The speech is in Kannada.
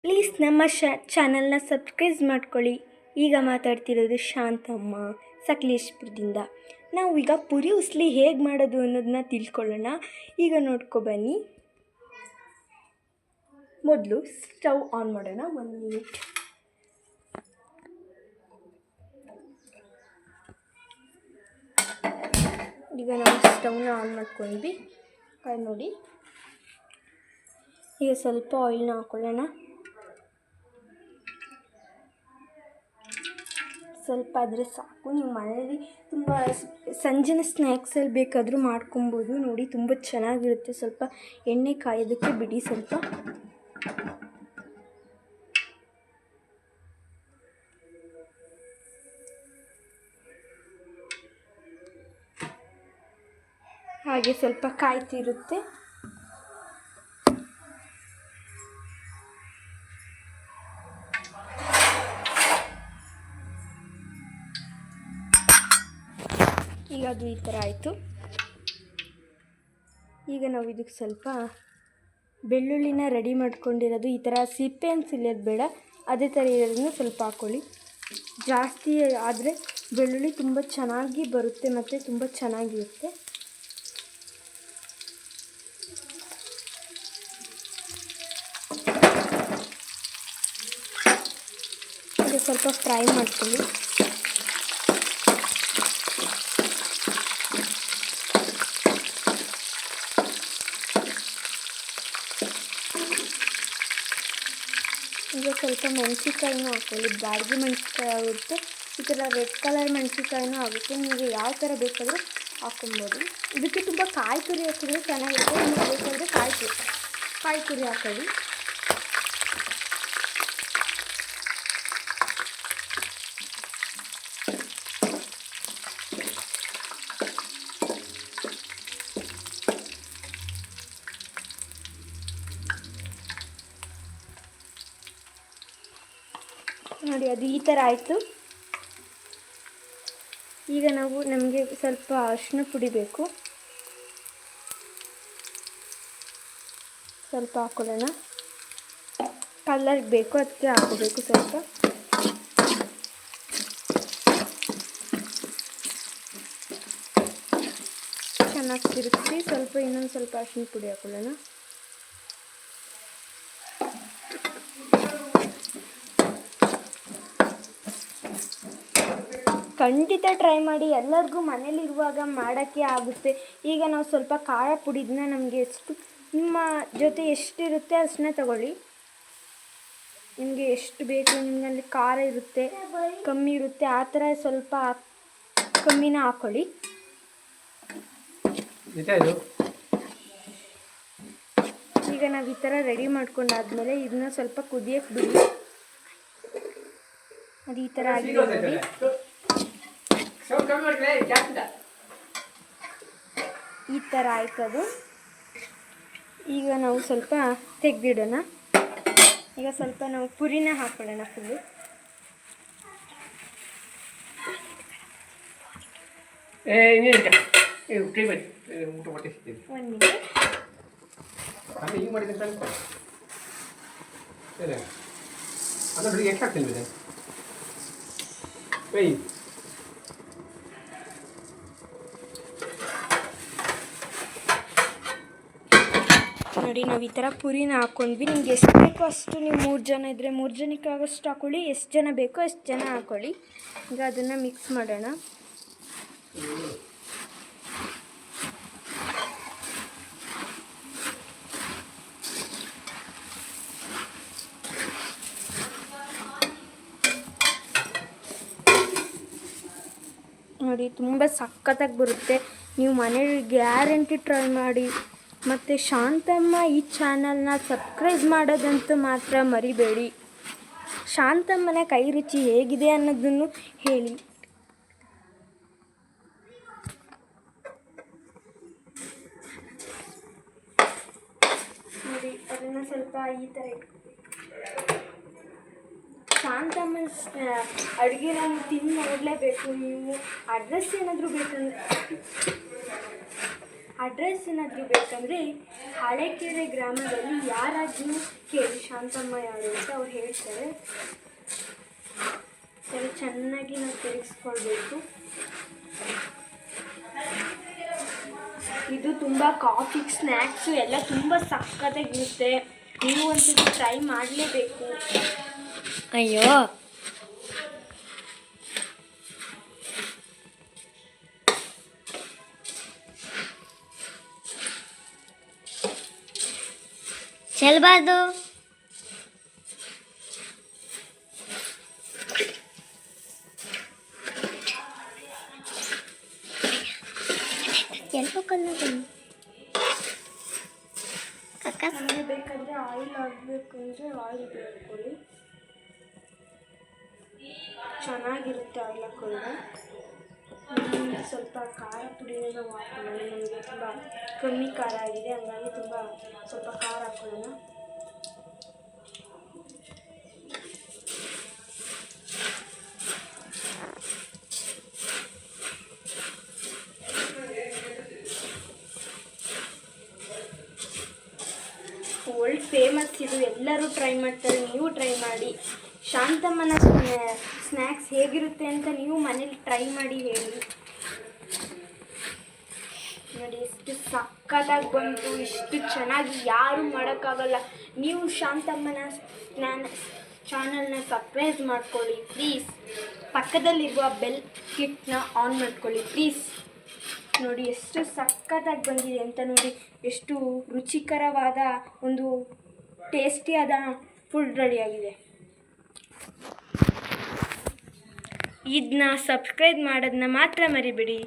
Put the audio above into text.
ಪ್ಲೀಸ್ ನಮ್ಮ ಚಾನಲ್ನ ಸಬ್ಸ್ಕ್ರೈಬ್ ಮಾಡ್ಕೊಳ್ಳಿ. ಈಗ ಮಾತಾಡ್ತಿರೋದು ಶಾಂತಮ್ಮ ಸಕಲೇಶ್ಪುರದಿಂದ. ನಾವು ಈಗ ಪುರಿ ಉಸ್ಲಿ ಹೇಗೆ ಮಾಡೋದು ಅನ್ನೋದನ್ನ ತಿಳ್ಕೊಳ್ಳೋಣ. ಈಗ ನೋಡ್ಕೊಬನ್ನಿ. ಮೊದಲು ಸ್ಟವ್ ಆನ್ ಮಾಡೋಣ. 1 ಮಿನಿಟ್. ಈಗ ನಾವು ಸ್ಟವ್ನ ಆನ್ ಮಾಡ್ಕೊಂಡ್ವಿ. ನೋಡಿ, ಈಗ ಸ್ವಲ್ಪ ಆಯಿಲ್ನ ಹಾಕೊಳ್ಳೋಣ. ಸ್ವಲ್ಪ ಆದರೆ ಸಾಕು. ನೀವು ಮನೆಯಲ್ಲಿ ತುಂಬ ಸಂಜೆನ ಸ್ನ್ಯಾಕ್ಸಲ್ಲಿ ಬೇಕಾದರೂ ಮಾಡ್ಕೊಬೋದು. ನೋಡಿ, ತುಂಬ ಚೆನ್ನಾಗಿರುತ್ತೆ. ಸ್ವಲ್ಪ ಎಣ್ಣೆ ಕಾಯೋದಕ್ಕೆ ಬಿಡಿ. ಸ್ವಲ್ಪ ಹಾಗೆ ಸ್ವಲ್ಪ ಕಾಯ್ತಿರುತ್ತೆ. ಈಗ ಅದು ಈ ಥರ ಆಯಿತು. ಈಗ ನಾವು ಇದಕ್ಕೆ ಸ್ವಲ್ಪ ಬೆಳ್ಳುಳ್ಳಿನ ರೆಡಿ ಮಾಡ್ಕೊಂಡಿರೋದು, ಈ ಥರ ಸಿಪ್ಪೆ ಅನ್ಸಿಲ್ಲೋದು ಬೇಡ, ಅದೇ ಥರ ಇರೋದನ್ನು ಸ್ವಲ್ಪ ಹಾಕ್ಕೊಳ್ಳಿ. ಜಾಸ್ತಿ ಆದರೆ ಬೆಳ್ಳುಳ್ಳಿ ತುಂಬ ಚೆನ್ನಾಗಿ ಬರುತ್ತೆ ಮತ್ತು ತುಂಬ ಚೆನ್ನಾಗಿರುತ್ತೆ. ಈಗ ಸ್ವಲ್ಪ ಫ್ರೈ ಮಾಡ್ಕೊಳ್ಳಿ. ಈಗ ಸ್ವಲ್ಪ ಮೆಣಸಿನ್ಕಾಯಿನೂ ಹಾಕ್ಕೊಳ್ಳಿ. ಬ್ಯಾಡಗಿ ಮೆಣಸಿನ್ಕಾಯಿ ಆಗುತ್ತೆ, ಈ ಥರ ರೆಡ್ ಕಲರ್ ಮೆಣಸಿನ್ಕಾಯಿನೂ ಆಗುತ್ತೆ. ನಿಮಗೆ ಯಾವ ಥರ ಬೇಕಾದರೂ ಹಾಕ್ಕೊಬೋದು. ಇದಕ್ಕೆ ತುಂಬ ಕಾಯಿ ತುರಿ ಹಾಕಿದ್ರೆ ಚೆನ್ನಾಗಿರುತ್ತೆ. ನಿಮಗೆ ಬೇಕಾದರೆ ಕಾಯಿ ತುರಿ ಹಾಕೊಳ್ಳಿ. ನೋಡಿ, ಅದು ಈ ಥರ ಆಯಿತು. ಈಗ ನಮಗೆ ಸ್ವಲ್ಪ ಅರಿಶಿನ ಪುಡಿ ಬೇಕು, ಸ್ವಲ್ಪ ಹಾಕೊಳ್ಳೋಣ. ಕಲರ್ಗೆ ಬೇಕು, ಅದಕ್ಕೆ ಹಾಕೋಬೇಕು. ಸ್ವಲ್ಪ ಚೆನ್ನಾಗಿ ತಿರುಗಿಸಿ ಸ್ವಲ್ಪ ಇನ್ನೊಂದು ಸ್ವಲ್ಪ ಅರಿಶಿನ ಪುಡಿ ಹಾಕೊಳ್ಳೋಣ. ಖಂಡಿತ ಟ್ರೈ ಮಾಡಿ. ಎಲ್ಲರಿಗೂ ಮನೇಲಿರುವಾಗ ಮಾಡೋಕ್ಕೆ ಆಗುತ್ತೆ. ಈಗ ನಾವು ಸ್ವಲ್ಪ ಖಾರ ಪುಡಿದನ್ನ ನಮಗೆ ನಿಮ್ಮ ಜೊತೆ ಎಷ್ಟಿರುತ್ತೆ ಅಷ್ಟನ್ನ ತಗೊಳ್ಳಿ. ನಿಮಗೆ ಎಷ್ಟು ಬೇಕು, ನಿಮ್ಮಲ್ಲಿ ಖಾರ ಇರುತ್ತೆ, ಕಮ್ಮಿ ಇರುತ್ತೆ, ಆ ಥರ ಸ್ವಲ್ಪ ಕಮ್ಮಿನ ಹಾಕ್ಕೊಳ್ಳಿ. ಈಗ ನಾವು ಈ ಥರ ರೆಡಿ ಮಾಡ್ಕೊಂಡಾದ್ಮೇಲೆ ಇದನ್ನ ಸ್ವಲ್ಪ ಕುದಿಯಕ್ಕೆ ಬಿಡಿ. ಅದು ಈ ಥರ ಆಗಿದೆ ನೋಡಿ. ಈ ಥರ ಆಯ್ತದು. ಈಗ ನಾವು ಸ್ವಲ್ಪ ತೆಗೆದಿಡೋಣ. ಈಗ ಸ್ವಲ್ಪ ನಾವು ಪುರಿನ ಹಾಕೊಳ್ಳೋಣ ಫುಲ್ಲು. ನೋಡಿ, ನಾವು ಈ ಥರ ಪುರಿನ ಹಾಕ್ಕೊಂಡ್ವಿ. ನಿಮ್ಗೆ ಎಷ್ಟು ಬೇಕೋ ಅಷ್ಟು, ನೀವು 3 ಜನ ಇದ್ದರೆ 3 ಜನಕ್ಕೆ ಆಗೋಷ್ಟು ಹಾಕ್ಕೊಳ್ಳಿ. ಎಷ್ಟು ಜನ ಬೇಕೋ ಅಷ್ಟು ಜನ ಹಾಕ್ಕೊಳ್ಳಿ. ಈಗ ಅದನ್ನು ಮಿಕ್ಸ್ ಮಾಡೋಣ. ನೋಡಿ, ತುಂಬ ಸಖತ್ತಾಗಿ ಬರುತ್ತೆ. ನೀವು ಮನೇಲಿ ಗ್ಯಾರಂಟಿ ಟ್ರೈ ಮಾಡಿ. ಮತ್ತು ಶಾಂತಮ್ಮ ಈ ಚಾನಲ್ನ ಸಬ್ಸ್ಕ್ರೈಬ್ ಮಾಡೋದಂತೂ ಮಾತ್ರ ಮರಿಬೇಡಿ. ಶಾಂತಮ್ಮನ ಕೈ ರುಚಿ ಹೇಗಿದೆ ಅನ್ನೋದನ್ನು ಹೇಳಿ. ನೋಡಿ, ಅದನ್ನು ಸ್ವಲ್ಪ ಈ ಥರ ಶಾಂತಮ್ಮನ ಅಡುಗೆ ನಾನು ತಿಂದು ನೋಡಲೇಬೇಕು. ನೀವು ಅಡ್ರೆಸ್ ಏನಾದರೂ ಬೇಕಂದರೆ ಅಡ್ರೆಸ್ ಏನಾದರೂ ಬೇಕಂದರೆ ಹಳೆಕೆರೆ ಗ್ರಾಮದಲ್ಲಿ ಯಾರಾದರೂ ಕೇಳಿ ಶಾಂತಮ್ಮ ಯಾರು ಅಂತ ಅವ್ರು ಹೇಳ್ತಾರೆ. ಸರಿ, ಚೆನ್ನಾಗಿ ನಾವು ತಿರುಗಿಸ್ಕೊಳ್ಬೇಕು. ಇದು ತುಂಬ ಕಾಫಿ, ಸ್ನ್ಯಾಕ್ಸು ಎಲ್ಲ ತುಂಬ ಸಕ್ಕತ್ತಾಗಿರುತ್ತೆ. ನೀವು ಒಂದ್ಸತಿ ಟ್ರೈ ಮಾಡಲೇಬೇಕು. ಅಯ್ಯೋ, ಚೆಲ್ಬಾರ್ದು. ನಮಗೆ ಬೇಕಾದರೆ ಆಯಿಲ್ ಆಗಬೇಕು ಅಂದರೆ ಆಯಿಲ್ ಬೇಡ್ಕೊಳ್ಳಿ. ಚೆನ್ನಾಗಿರುತ್ತೆ ಆಯಿಲ್ ಹಾಕೊಂಡ್ರೆ. ಸ್ವಲ್ಪ ಖಾರ ಪುಡಿನ ನಾವು ಹಾಕೊಳ್ಳೋಣ. ನಮಗೆ ತುಂಬ ಕಮ್ಮಿ ಖಾರ ಆಗಿದೆ, ಹಂಗಾಗಿ ಸ್ವಲ್ಪ ಖಾರ ಹಾಕೊಳ್ಳೋಣ. ವರ್ಲ್ಡ್ ಫೇಮಸ್ ಇದು, ಎಲ್ಲರೂ ಟ್ರೈ ಮಾಡ್ತಾರೆ, ನೀವು ಟ್ರೈ ಮಾಡಿ. ಶಾಂತಮ್ಮನ ಸ್ನ್ಯಾಕ್ಸ್ ಹೇಗಿರುತ್ತೆ ಅಂತ ನೀವು ಮನೇಲಿ ಟ್ರೈ ಮಾಡಿ ಹೇಳಿ. ನೋಡಿ ಎಷ್ಟು ಸಕ್ಕತ್ತಾಗಿ ಬಂತು, ಇಷ್ಟು ಚೆನ್ನಾಗಿ ಯಾರೂ ಮಾಡೋಕ್ಕಾಗಲ್ಲ. ನೀವು ಶಾಂತಮ್ಮನ ಚಾನಲ್ನ ಸಬ್ಸ್ಕ್ರೈಬ್ ಮಾಡ್ಕೊಳ್ಳಿ ಪ್ಲೀಸ್. ಪಕ್ಕದಲ್ಲಿರುವ ಬೆಲ್ ಕ್ಲಿಕ್ನ ಆನ್ ಮಾಡ್ಕೊಳ್ಳಿ ಪ್ಲೀಸ್. ನೋಡಿ ಎಷ್ಟು ಸಕ್ಕತ್ತಾಗಿ ಬಂದಿದೆ ಅಂತ. ನೋಡಿ ಎಷ್ಟು ರುಚಿಕರವಾದ ಒಂದು ಟೇಸ್ಟಿಯಾದ ಫುಡ್ ರೆಡಿಯಾಗಿದೆ. ಇದನ್ನ ಸಬ್ಸ್ಕ್ರೈಬ್ ಮಾಡೋದನ್ನ ಮಾತ್ರ ಮರಿಬೇಡಿ.